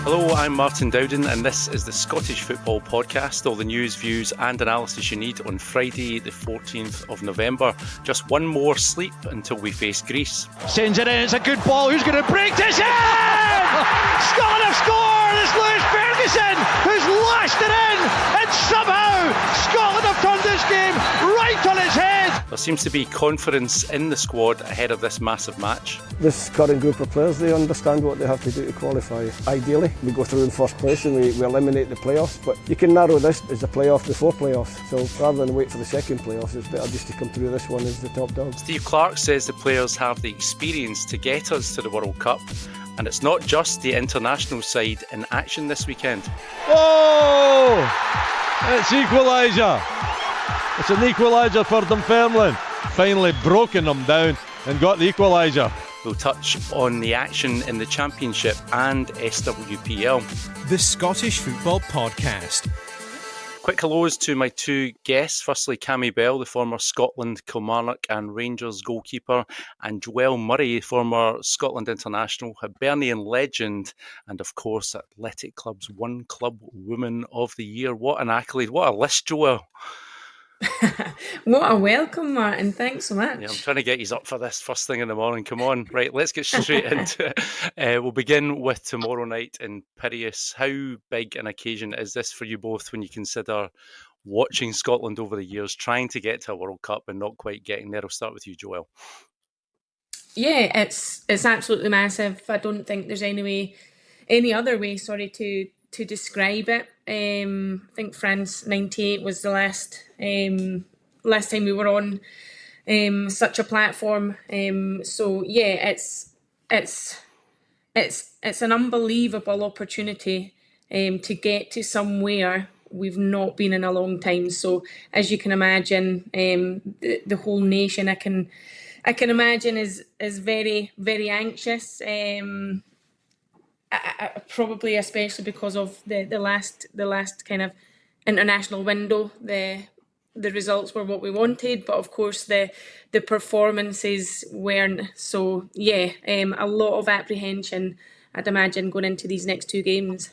Hello, I'm Martin Dowden, and this is the Scottish Football Podcast. All the news, views, and analysis you need on Friday, the 14th of November. Just one more sleep until we face Greece. Sends it in, it's a good ball. Who's going to break this in? Scotland have scored! It's Lewis Ferguson who's lashed it in, and somehow Scotland have turned this game right on its head. There seems to be confidence in the squad ahead of this massive match. This current group of players, they understand what they have to do to qualify. Ideally, we go through in first place and we eliminate the playoffs, but you can narrow this as a playoff before playoffs. So rather than wait for the second playoffs, it's better just to come through this one as the top dog. Steve Clarke says the players have the experience to get us to the World Cup, and it's not just the international side in action this weekend. Oh! It's equaliser. It's an equaliser for Dunfermline. Finally broken them down and got the equaliser. We'll touch on the action in the Championship and SWPL. The Scottish Football Podcast. Quick hellos to my two guests. Firstly, Cammy Bell, the former Scotland, Kilmarnock and Rangers goalkeeper, and Joelle Murray, former Scotland international, Hibernian legend, and of course Athletic Club's One Club Woman of the Year. What an accolade, what a list, Joelle. What a welcome, Martin. Thanks so much. Yeah, I'm trying to get you up for this first thing in the morning. Come on. Right, let's get straight into it. We'll begin with tomorrow night in Piraeus. How big an occasion is this for you both when you consider watching Scotland over the years, trying to get to a World Cup and not quite getting there? I'll start with you, Joelle. Yeah, it's absolutely massive. I don't think there's any other way, to describe it. I think France 98 was the last time we were on such a platform. So yeah, it's an unbelievable opportunity to get to somewhere we've not been in a long time. So as you can imagine, the whole nation I can imagine is very, very anxious. Probably especially because of the last kind of international window, the results were what we wanted, but of course the performances weren't. So yeah, a lot of apprehension, I'd imagine, going into these next two games.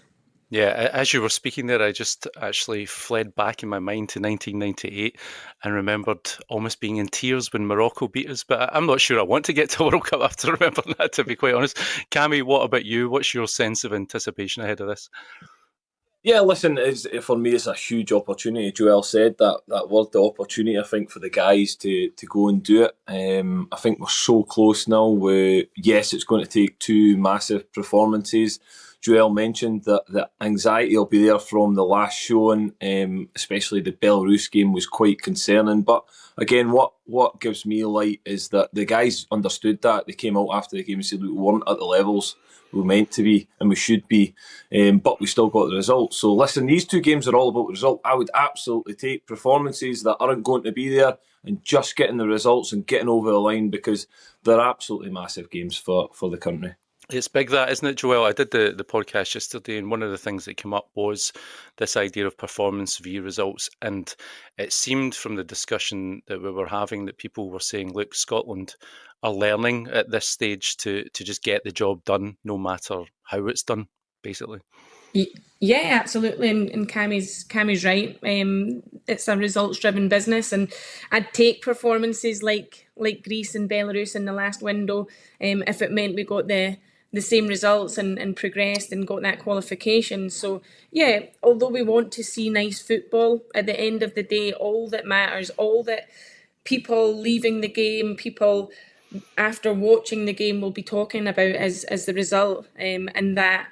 Yeah, as you were speaking there, I just actually fled back in my mind to 1998 and remembered almost being in tears when Morocco beat us. But I'm not sure I want to get to World Cup after remembering that, to be quite honest. Cammy, what about you? What's your sense of anticipation ahead of this? Yeah, listen, for me, it's a huge opportunity. Joelle said that word, the opportunity, I think, for the guys to go and do it. I think we're so close now. Yes, it's going to take two massive performances. Joelle mentioned that the anxiety will be there from the last showing, especially the Belarus game was quite concerning. But again, what gives me light is that the guys understood that. They came out after the game and said, look, we weren't at the levels we were meant to be and we should be, but we still got the result. So listen, these two games are all about the result. I would absolutely take performances that aren't going to be there and just getting the results and getting over the line, because they're absolutely massive games for the country. It's big, that, isn't it, Joelle? I did the podcast yesterday, and one of the things that came up was this idea of performance v results. And it seemed from the discussion that we were having that people were saying, look, Scotland are learning at this stage to just get the job done, no matter how it's done, basically. Yeah, absolutely. And Cammy's right. It's a results-driven business, and I'd take performances like Greece and Belarus in the last window if it meant we got the same results and progressed and got that qualification. So yeah, although we want to see nice football, at the end of the day, all that matters, all that people leaving the game, people after watching the game will be talking about is the result, and that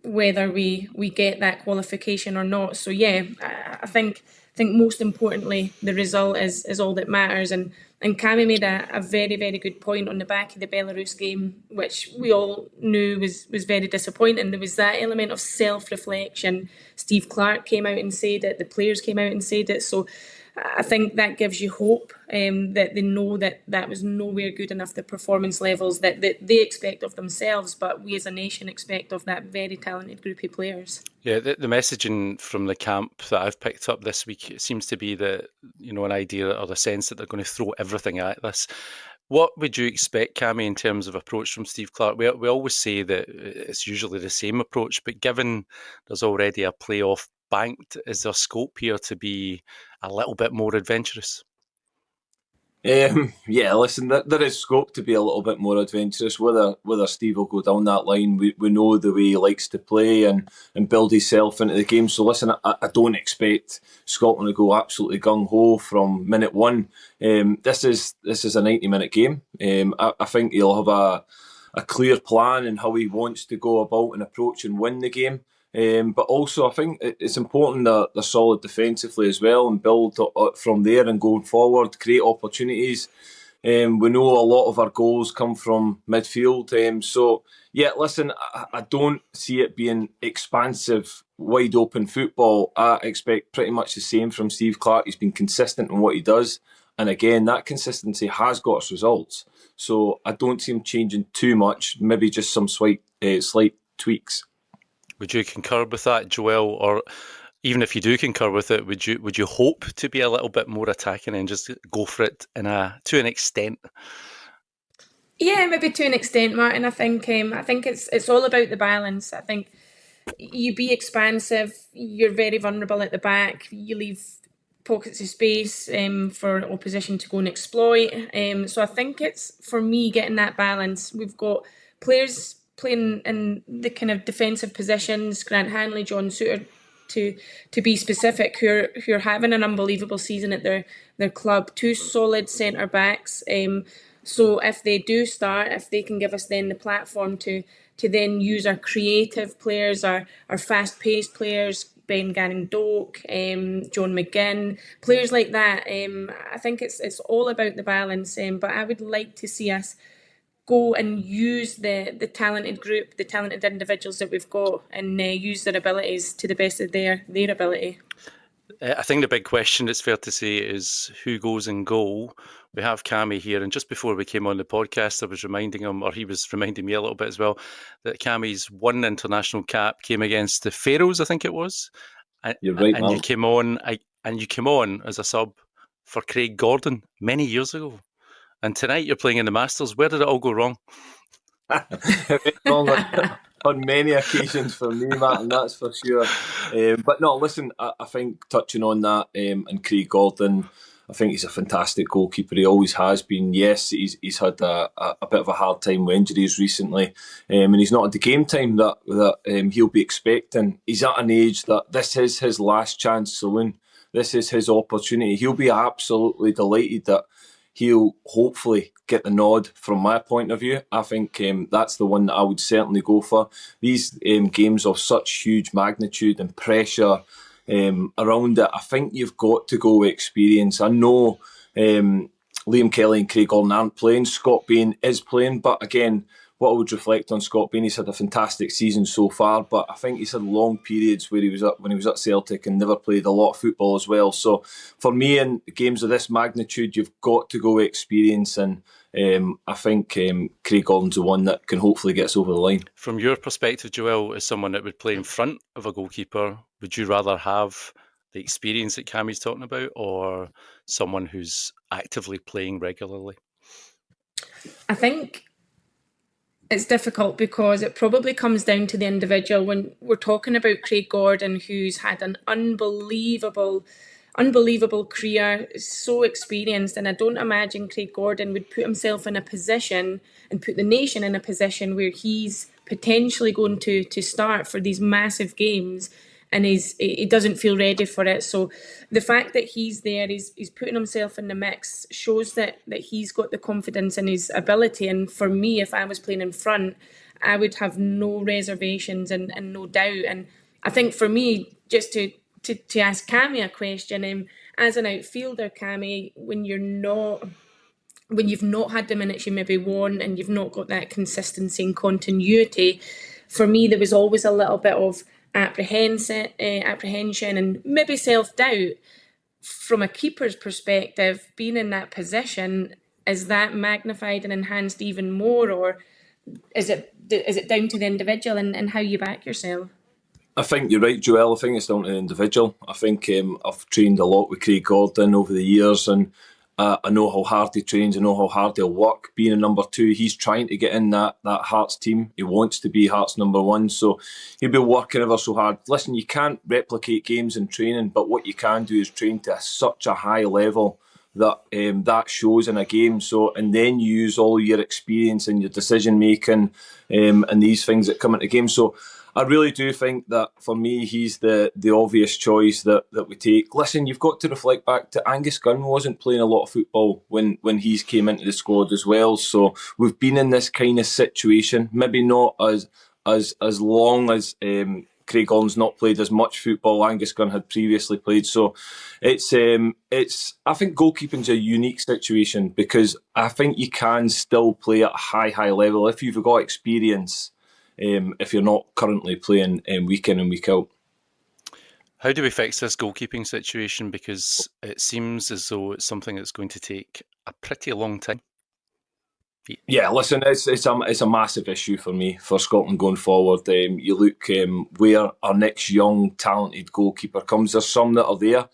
whether we get that qualification or not. So yeah, I think most importantly, the result is all that matters. And Cammy made a very, very good point on the back of the Belarus game, which we all knew was very disappointing. There was that element of self-reflection. Steve Clarke came out and said it, the players came out and said it. So I think that gives you hope, that they know that was nowhere good enough, the performance levels that they expect of themselves, but we as a nation expect of that very talented group of players. Yeah, the messaging from the camp that I've picked up this week, it seems to be that, an idea or the sense that they're going to throw everything at this. What would you expect, Cammy, in terms of approach from Steve Clarke? We always say that it's usually the same approach, but given there's already a playoff banked, is there scope here to be a little bit more adventurous? Yeah, listen, there is scope to be a little bit more adventurous. Whether Steve will go down that line, we know the way he likes to play and build himself into the game. So listen, I don't expect Scotland to go absolutely gung ho from minute one. This is a 90-minute game. I think he'll have a clear plan in how he wants to go about and approach and win the game. But also, I think it's important that they're solid defensively as well and build from there and going forward, create opportunities. We know a lot of our goals come from midfield. So, yeah, listen, I don't see it being expansive, wide open football. I expect pretty much the same from Steve Clarke. He's been consistent in what he does. And again, that consistency has got us results. So I don't see him changing too much, maybe just some slight tweaks. Would you concur with that, Joelle? Or even if you do concur with it, would you hope to be a little bit more attacking and just go for it to an extent? Yeah, maybe to an extent, Martin. I think it's all about the balance. I think you be expansive. You're very vulnerable at the back. You leave pockets of space for opposition to go and exploit. So I think it's, for me, getting that balance. We've got players playing in the kind of defensive positions, Grant Hanley, John Souttar, to be specific, who are having an unbelievable season at their club. Two solid centre backs. So if they do start, if they can give us then the platform to then use our creative players, our fast paced players, Ben Gannon-Doak, John McGinn, players like that. I think it's all about the balance. But I would like to see us go and use the talented group, the talented individuals that we've got, and use their abilities to the best of their ability. I think the big question, it's fair to say, is who goes in goal. We have Cammy here, and just before we came on the podcast, I was reminding him, or he was reminding me a little bit as well, that Cammy's one international cap came against the Faroes, I think it was. You're right, and you came on as a sub for Craig Gordon many years ago. And tonight you're playing in the Masters. Where did it all go wrong? On many occasions for me, Martin, that's for sure. But no, listen, I think touching on that, and Craig Gordon, I think he's a fantastic goalkeeper. He always has been. Yes, he's had a bit of a hard time with injuries recently, and he's not at the game time that he'll be expecting. He's at an age that this is his last chance saloon. This is his opportunity. He'll be absolutely delighted that he'll hopefully get the nod from my point of view. I think that's the one that I would certainly go for. These games of such huge magnitude and pressure around it, I think you've got to go with experience. I know Liam Kelly and Craig Gordon aren't playing. Scott Bain is playing, but again, what I would reflect on Scott Bain, he's had a fantastic season so far, but I think he's had long periods where when he was at Celtic and never played a lot of football as well. So for me, in games of this magnitude, you've got to go with experience, and I think Craig Gordon's the one that can hopefully get us over the line. From your perspective, Joelle, as someone that would play in front of a goalkeeper, would you rather have the experience that Cammy's talking about, or someone who's actively playing regularly? I think it's difficult because it probably comes down to the individual. When we're talking about Craig Gordon, who's had an unbelievable career, so experienced, and I don't imagine Craig Gordon would put himself in a position and put the nation in a position where he's potentially going to start for these massive games, and he doesn't feel ready for it. So the fact that he's there, he's putting himself in the mix, shows that he's got the confidence in his ability. And for me, if I was playing in front, I would have no reservations and no doubt. And I think for me, just to ask Cammy a question, as an outfielder, Cammy, when you've not had the minutes you maybe want, and you've not got that consistency and continuity, for me there was always a little bit of apprehension and maybe self-doubt. From a keeper's perspective, being in that position, is that magnified and enhanced even more, or is it down to the individual and how you back yourself? I think you're right, Joelle. I think it's down to the individual. I think I've trained a lot with Craig Gordon over the years, and I know how hard he trains. I know how hard he'll work. Being a number 2, he's trying to get in that Hearts team. He wants to be Hearts number 1, so he'll be working ever so hard. Listen, you can't replicate games in training, but what you can do is train to such a high level that that shows in a game. So, and then you use all your experience and your decision making and these things that come into game. So, I really do think that for me, he's the obvious choice that we take. Listen, you've got to reflect back to Angus Gunn wasn't playing a lot of football when he's came into the squad as well. So we've been in this kind of situation, maybe not as long as Craig Gordon's not played as much football Angus Gunn had previously played. So it's I think goalkeeping's a unique situation because I think you can still play at a high level if you've got experience. If you're not currently playing week in and week out. How do we fix this goalkeeping situation? Because it seems as though it's something that's going to take a pretty long time. Yeah, listen, it's a massive issue for me, for Scotland going forward. You look where our next young, talented goalkeeper comes. There's some that are there.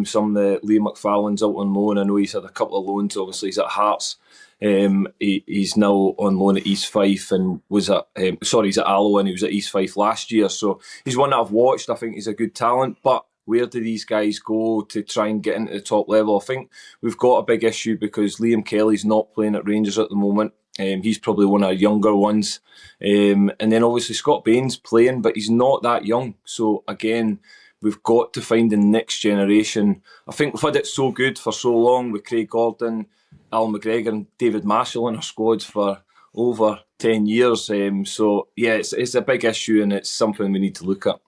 Some that Liam McFarlane's out on loan. I know he's had a couple of loans. Obviously, he's at Hearts. He's now on loan at East Fife and was at he's at Alloa and he was at East Fife last year. So he's one that I've watched. I think he's a good talent, but where do these guys go to try and get into the top level? I think we've got a big issue because Liam Kelly's not playing at Rangers at the moment. He's probably one of our younger ones. And then obviously Scott Bain's playing, but he's not that young. So again, we've got to find the next generation. I think we've had it so good for so long with Craig Gordon, Alan McGregor and David Marshall in our squads for over 10 years. So yeah, it's a big issue and it's something we need to look at.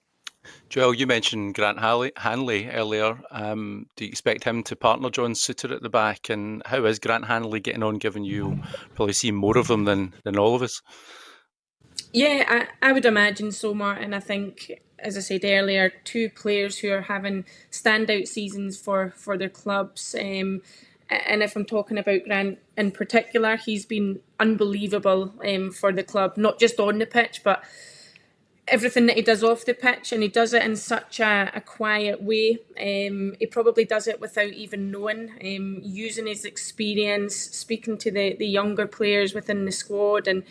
Joelle, you mentioned Grant Hanley earlier. Do you expect him to partner John Souttar at the back? And how is Grant Hanley getting on, given you'll probably see more of him than all of us? Yeah, I would imagine so, Martin. I think, as I said earlier, 2 players who are having standout seasons for their clubs. And if I'm talking about Grant in particular, he's been unbelievable for the club, not just on the pitch, but everything that he does off the pitch, and he does it in such a quiet way. He probably does it without even knowing, using his experience, speaking to the younger players within the squad, and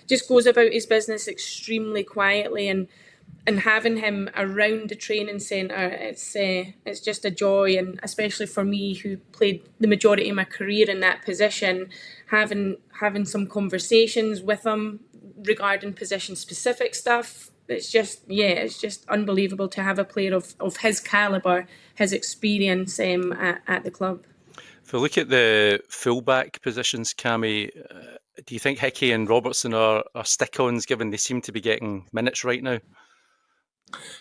just goes about his business extremely quietly. And having him around the training centre, it's just a joy. And especially for me, who played the majority of my career in that position, having some conversations with him regarding position-specific stuff, it's just unbelievable to have a player of his calibre, his experience at the club. If we look at the fullback positions, Cammy, do you think Hickey and Robertson are stick-ons, given they seem to be getting minutes right now?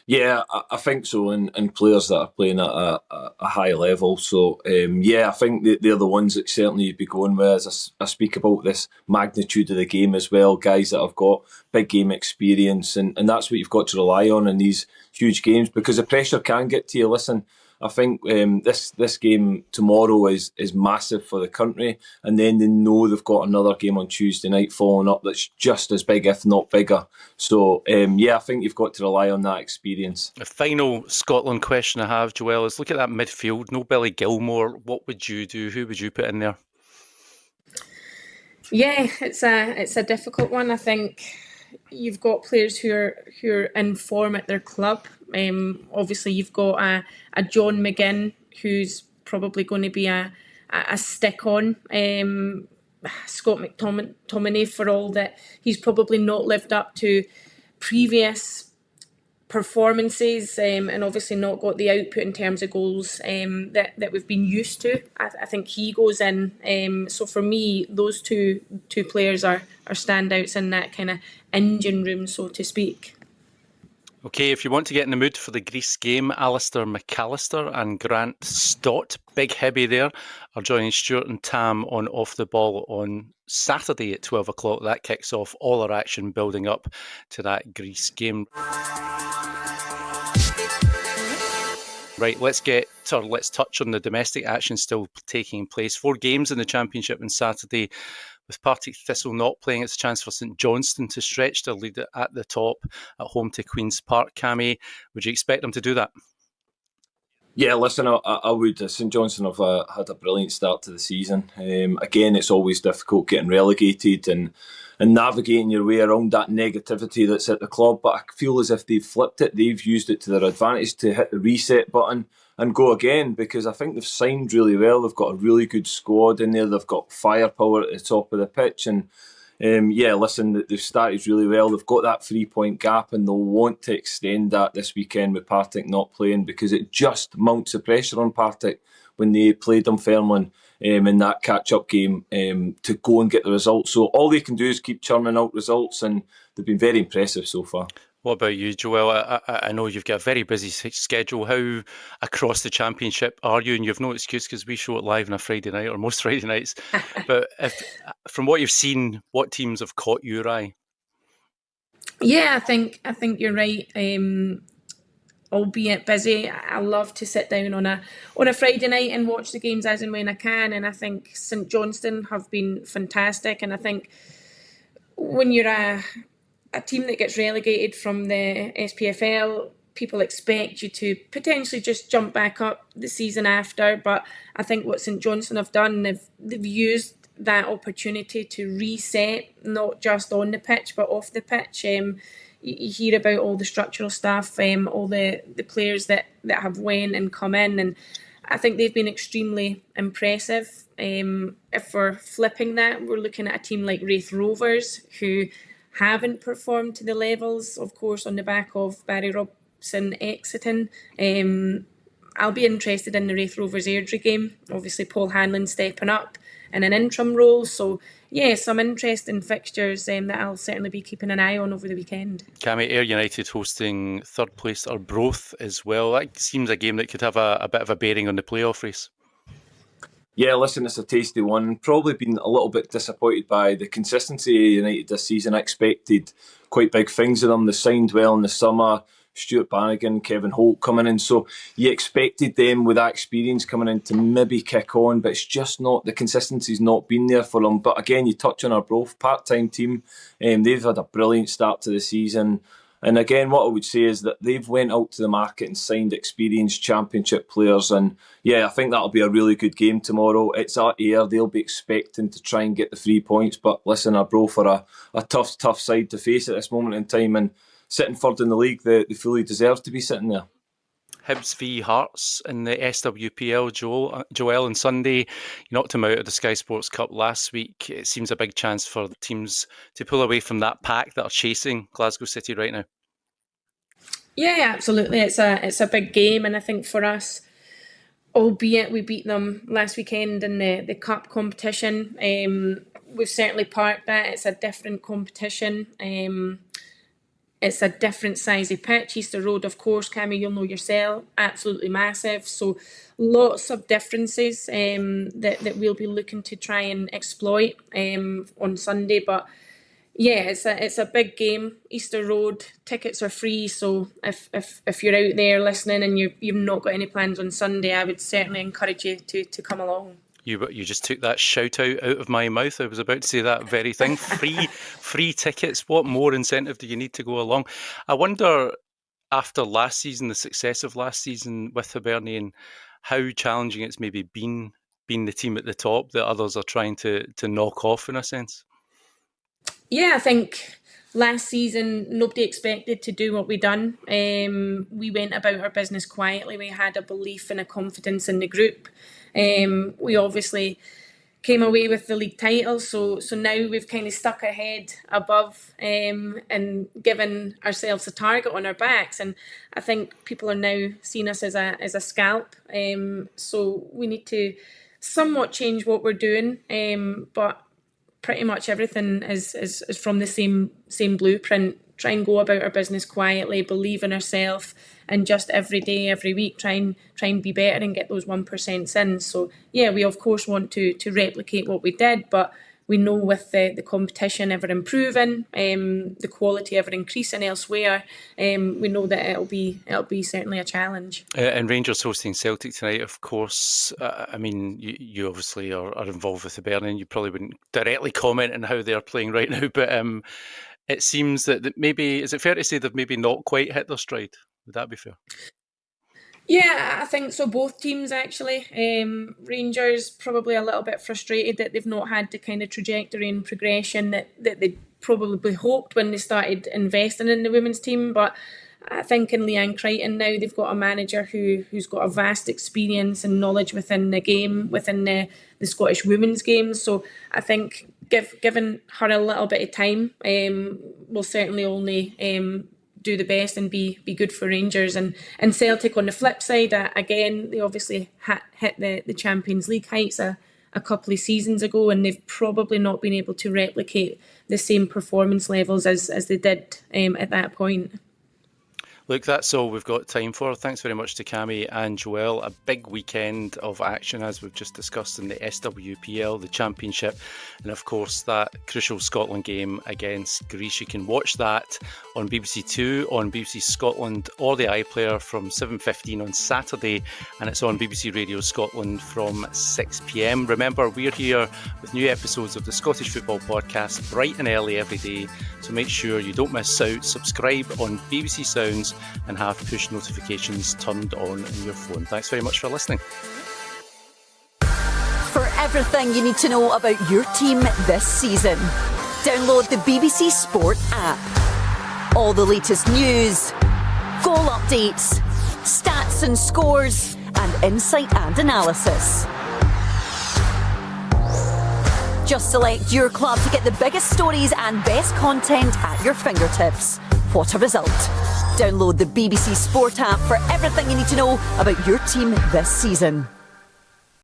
Yeah, I think so, and players that are playing at a high level. So, I think they're the ones that certainly you'd be going with. As I speak about this magnitude of the game as well, guys that have got big game experience, and that's what you've got to rely on in these huge games, because the pressure can get to you. Listen, I think this game tomorrow is massive for the country, and then they know they've got another game on Tuesday night following up that's just as big, if not bigger. So, I think you've got to rely on that experience. The final Scotland question I have, Joelle, is look at that midfield. No Billy Gilmore. What would you do? Who would you put in there? Yeah, it's a difficult one. I think you've got players who are in form at their club. Obviously, you've got a John McGinn who's probably going to be a stick-on. Scott McTominay, for all that he's probably not lived up to previous performances, and obviously not got the output in terms of goals that we've been used to. I think he goes in. So for me, those two players are standouts in that kind of engine room, so to speak. Okay, if you want to get in the mood for the Greece game, Alistair McAllister and Grant Stott, big heavy there, are joining Stuart and Tam on Off the Ball on Saturday at 12 o'clock. That kicks off all our action building up to that Greece game. Right, let's touch on the domestic action still taking place. 4 games in the Championship on Saturday. With Partick Thistle not playing, it's a chance for St Johnstone to stretch their lead at the top at home to Queen's Park. Cammy, would you expect them to do that? Yeah, listen, I would. St Johnstone have had a brilliant start to the season. Again, it's always difficult getting relegated and navigating your way around that negativity that's at the club. But I feel as if they've flipped it. They've used it to their advantage to hit the reset button and go again, because I think they've signed really well. They've got a really good squad in there. They've got firepower at the top of the pitch. And yeah, listen, they've started really well. They've got that 3 point gap and they'll want to extend that this weekend with Partick not playing, because it just mounts the pressure on Partick when they played Dunfermline in that catch-up game to go and get the results. So all they can do is keep churning out results, and they've been very impressive so far. What about you, Joelle? I know you've got a very busy schedule. How across the championship are you? And you've no excuse because we show it live on a Friday night, or most Friday nights. But from what you've seen, what teams have caught your eye? Yeah, I think you're right. Albeit busy, I love to sit down on a Friday night and watch the games as and when I can. And I think St Johnstone have been fantastic. And I think when you're a team that gets relegated from the SPFL, people expect you to potentially just jump back up the season after. But I think what St Johnstone have done, they've used that opportunity to reset, not just on the pitch but off the pitch. You hear about all the structural stuff, all the players that have went and come in, and I think they've been extremely impressive. If we're flipping that, we're looking at a team like Raith Rovers, who haven't performed to the levels, of course, on the back of Barry Robson exiting. I'll be interested in the Raith Rovers Airdrie game. Obviously, Paul Hanlon stepping up in an interim role. So, yeah, some interesting fixtures that I'll certainly be keeping an eye on over the weekend. Cammy, Ayr United hosting third place Arbroath as well. That seems a game that could have a bit of a bearing on the playoff race. Yeah, listen, it's a tasty one. Probably been a little bit disappointed by the consistency of United this season. I expected quite big things of them. They signed well in the summer. Stuart Bannigan, Kevin Holt coming in. So you expected them with that experience coming in to maybe kick on, but it's just not, the consistency's not been there for them. But again, you touch on our both part-time team. They've had a brilliant start to the season. And again, what I would say is that they've went out to the market and signed experienced championship players. And yeah, I think that'll be a really good game tomorrow. It's at Ayr. They'll be expecting to try and get the 3 points. But listen, Arbroath are a tough side to face at this moment in time. And sitting third in the league, they fully deserve to be sitting there. Hibs v Hearts in the SWPL, Joelle, on Sunday. You knocked them out of the Sky Sports Cup last week. It seems a big chance for the teams to pull away from that pack that are chasing Glasgow City right now. Yeah, absolutely. It's a big game, and I think for us, albeit we beat them last weekend in the cup competition, we've certainly parked that. It's a different competition. It's a different sizey pitch. Easter Road, of course, Cammy, you'll know yourself, absolutely massive. So lots of differences that we'll be looking to try and exploit on Sunday. But yeah, it's a big game. Easter Road, tickets are free. So if you're out there listening and you've not got any plans on Sunday, I would certainly encourage you to come along. You just took that shout out of my mouth. I was about to say that very thing. Free tickets. What more incentive do you need to go along? I wonder, after last season, the success of last season with Hibernian, how challenging it's maybe been the team at the top that others are trying to knock off, in a sense. Yeah, I think last season nobody expected to do what we done. We went about our business quietly. We had a belief and a confidence in the group. We obviously came away with the league title, so now we've kind of stuck our head above and given ourselves a target on our backs. And I think people are now seeing us as a scalp. So we need to somewhat change what we're doing, but pretty much everything is from the same blueprint. Try and go about our business quietly, believe in ourselves, and just every day, every week, try and be better and get those 1% in. So yeah, we of course want to replicate what we did, but we know with the competition ever improving, the quality ever increasing elsewhere, we know that it'll be certainly a challenge. And Rangers hosting Celtic tonight, of course. I mean, you obviously are involved with Hibernian. You probably wouldn't directly comment on how they're playing right now, but it seems that maybe, is it fair to say they've maybe not quite hit their stride? Would that be fair? Yeah, I think so. Both teams actually. Rangers probably a little bit frustrated that they've not had the kind of trajectory and progression that they probably hoped when they started investing in the women's team. But I think in Leanne Crichton now they've got a manager who's got a vast experience and knowledge within the game, within the Scottish women's game. So I think giving her a little bit of time will certainly only do the best and be good for Rangers. And Celtic on the flip side, again, they obviously hit the Champions League heights a couple of seasons ago, and they've probably not been able to replicate the same performance levels as they did at that point. Look, that's all we've got time for. Thanks very much to Cammy and Joelle. A big weekend of action, as we've just discussed, in the SWPL, the Championship, and of course that crucial Scotland game against Greece. You can watch that on BBC Two, on BBC Scotland or the iPlayer from 7:15 on Saturday, and it's on BBC Radio Scotland from 6 p.m. Remember, we're here with new episodes of the Scottish Football Podcast bright and early every day, so make sure you don't miss out. Subscribe on BBC Sounds and have push notifications turned on your phone. Thanks very much for listening. For everything you need to know about your team this season, download the BBC Sport app. All the latest news, goal updates, stats and scores, and insight and analysis. Just select your club to get the biggest stories and best content at your fingertips. What a result. Download the BBC Sport app for everything you need to know about your team this season.